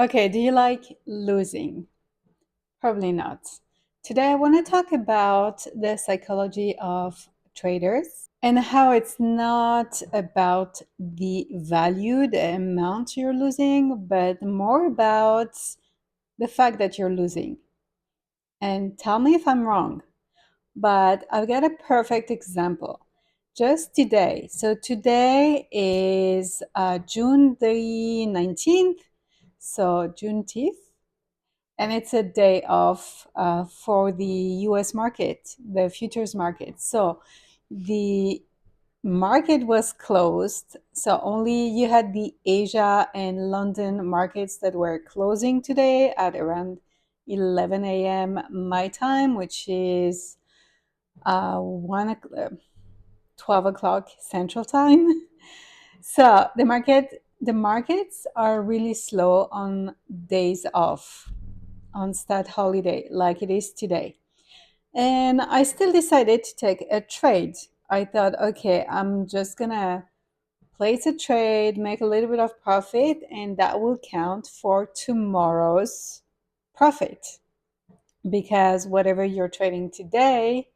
Okay, do you like losing? Probably not. Today, I want to talk about the psychology of traders and how it's not about the value, the amount you're losing, but more about the fact that you're losing. And tell me if I'm wrong, but I've got a perfect example. Just today. So today is June the 19th, so Juneteenth. And it's a day off for the US market, the futures market. So the market was closed. So only you had the Asia and London markets that were closing today at around 11 a.m. my time, which is 12 o'clock Central Time. So the markets are really slow on days off on stat holiday like it is today. And I still decided to take a trade. I thought, okay, I'm just gonna place a trade, make a little bit of profit, and that will count for tomorrow's profit. Because whatever you're trading today,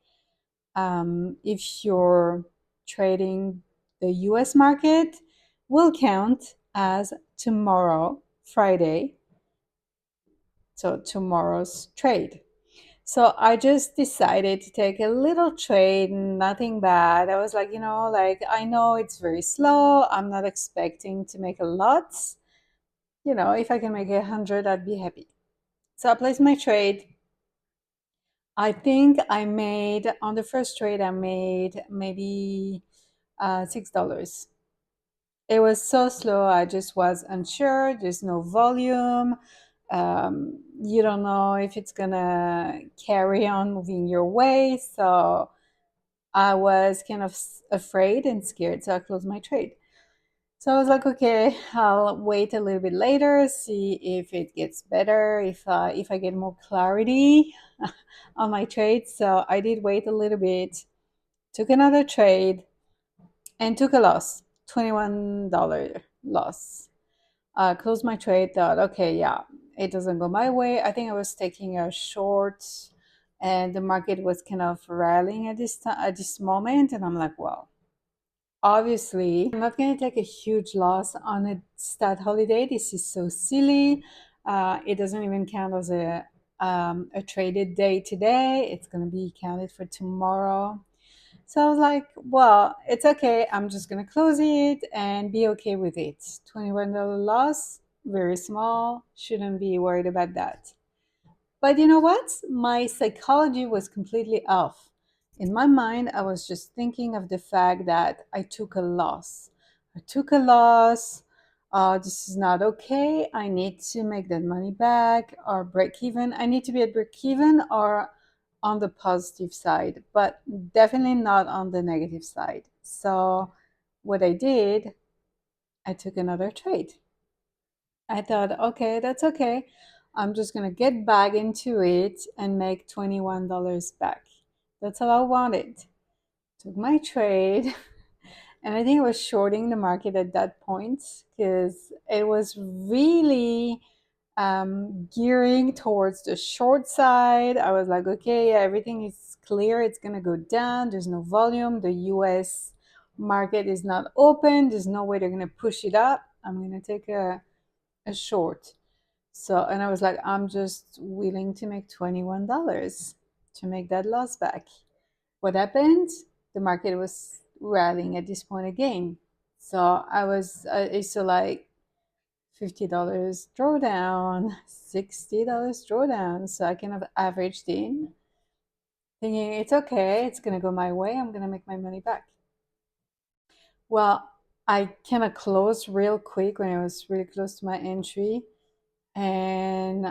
if you're trading the US market, will count as tomorrow, Friday, so tomorrow's trade. So I just decided to take a little trade, nothing bad. I was like, like I know it's very slow. I'm not expecting to make a lot. If I can make 100, I'd be happy. So I placed my trade. I think I made on the first trade, I made maybe $6. It was so slow. I just was unsure. There's no volume. You don't know if it's gonna carry on moving your way. So I was kind of afraid and scared. So I closed my trade. So I was like, okay, I'll wait a little bit later, see if it gets better, if I get more clarity on my trade. So I did wait a little bit, took another trade, and took a loss, $21 loss. Closed my trade, thought, okay, yeah, it doesn't go my way. I think I was taking a short, and the market was kind of rallying at this time, at this moment, and I'm like, well, obviously, I'm not going to take a huge loss on a stat holiday. This is so silly. It doesn't even count as a traded day today. It's going to be counted for tomorrow. So I was like, well, it's okay. I'm just going to close it and be okay with it. $21 loss, very small. Shouldn't be worried about that. But you know what? My psychology was completely off. In my mind, I was just thinking of the fact that I took a loss. I took a loss. This is not okay. I need to make that money back or break even. I need to be at break even or on the positive side, but definitely not on the negative side. So, what I did, I took another trade. I thought, okay, that's okay. I'm just going to get back into it and make $21 back. That's all I wanted. Took my trade. And I think I was shorting the market at that point because it was really gearing towards the short side. I was like, okay, yeah, everything is clear. It's going to go down. There's no volume. The US market is not open. There's no way they're going to push it up. I'm going to take a short. So, and I was like, I'm just willing to make $21 to make that loss back. What happened? The market was rallying at this point again. So I was, it's so like $50 drawdown, $60 drawdown. So I kind of averaged in, thinking it's okay, it's going to go my way, I'm going to make my money back. Well, I kind of closed real quick when I was really close to my entry and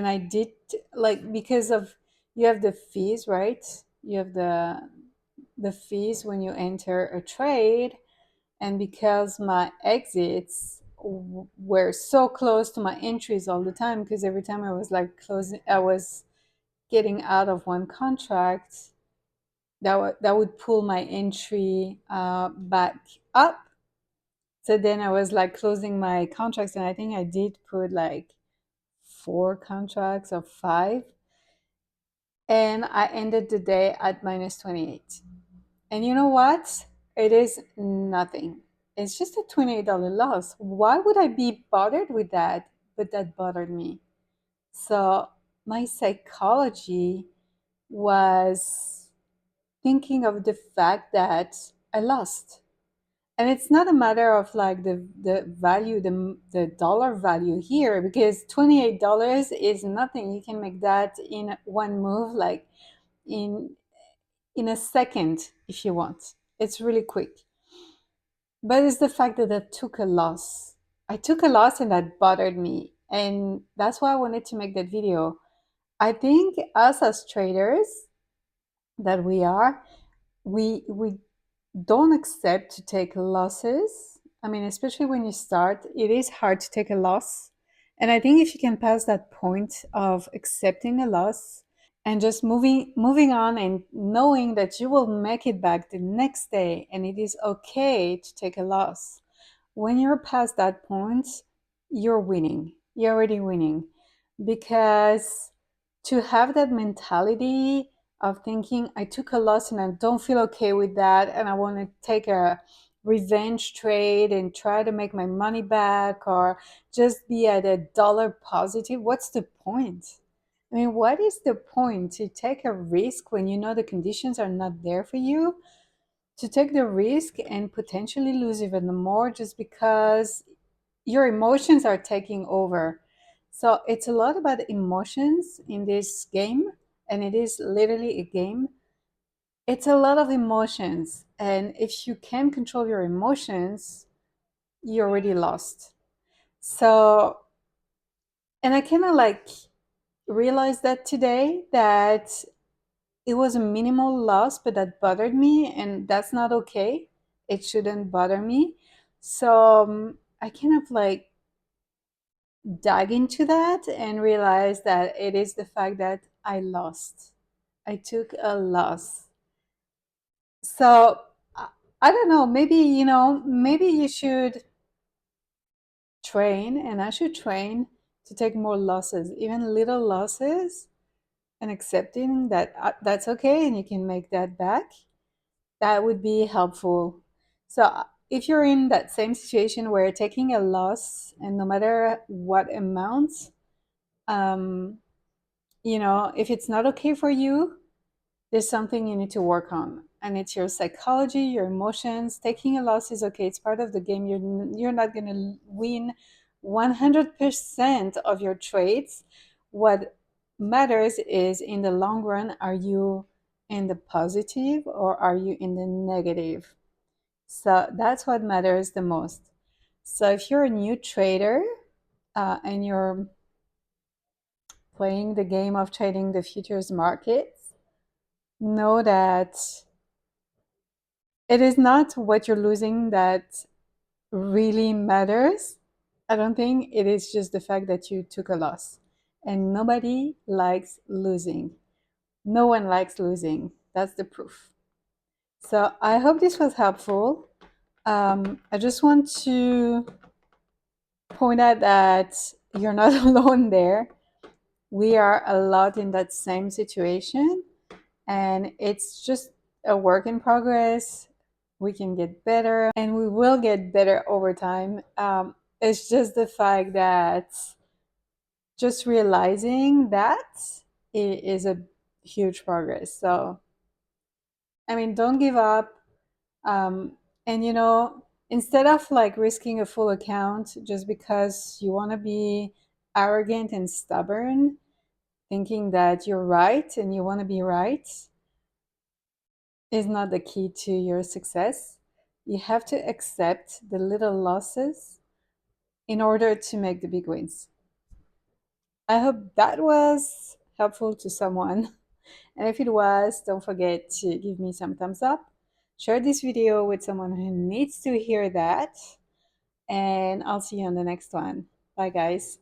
I did like because of you have the fees, right? You have the fees when you enter a trade, and because my exits were so close to my entries all the time, because every time I was like closing, I was getting out of one contract, that would pull my entry back up. So then I was like closing my contracts, and I think I did put like 4 contracts or five. And I ended the day at minus 28. And you know what? It is nothing. It's just a $28 loss. Why would I be bothered with that? But that bothered me. So my psychology was thinking of the fact that I lost. And it's not a matter of like the value, the dollar value here, because $28 is nothing. You can make that in one move, like in a second if you want. It's really quick. But it's the fact that I took a loss. I took a loss and that bothered me. And that's why I wanted to make that video. I think us as traders that we are, we don't accept to take losses. I mean, especially when you start, it is hard to take a loss. And I think if you can pass that point of accepting a loss and just moving on and knowing that you will make it back the next day and it is okay to take a loss. When you're past that point, you're winning. You're already winning because to have that mentality of thinking I took a loss and I don't feel okay with that and I want to take a revenge trade and try to make my money back or just be at a dollar positive, what's the point? I mean, what is the point to take a risk when you know the conditions are not there for you? To take the risk and potentially lose even more just because your emotions are taking over. So it's a lot about emotions in this game, and it is literally a game. It's a lot of emotions, and if you can control your emotions, you're already lost. So, and I kind of like realized that today that it was a minimal loss, but that bothered me, and that's not okay. It shouldn't bother me. So I kind of like dug into that and realized that it is the fact that I lost. I took a loss. So I don't know, maybe, maybe you should train, and I should train to take more losses, even little losses, and accepting that that's okay and you can make that back. That would be helpful. So if you're in that same situation where taking a loss and no matter what amount, um, if it's not okay for you, there's something you need to work on. And it's your psychology, your emotions. Taking a loss is okay. It's part of the game. You're not going to win 100% of your trades. What matters is in the long run, are you in the positive or are you in the negative? So that's what matters the most. So if you're a new trader and you're playing the game of trading the futures markets, know that it is not what you're losing that really matters. I don't think it is just the fact that you took a loss. And nobody likes losing. No one likes losing. That's the proof. So I hope this was helpful. I just want to point out that you're not alone there. We are a lot in that same situation, and it's just a work in progress. We can get better, and we will get better over time. It's just the fact that just realizing that it is a huge progress. So, I mean, don't give up. Um, and instead of like risking a full account just because you want to be arrogant and stubborn, thinking that you're right and you want to be right, is not the key to your success. You have to accept the little losses in order to make the big wins. I hope that was helpful to someone. And if it was, don't forget to give me some thumbs up. Share this video with someone who needs to hear that. And I'll see you on the next one. Bye, guys.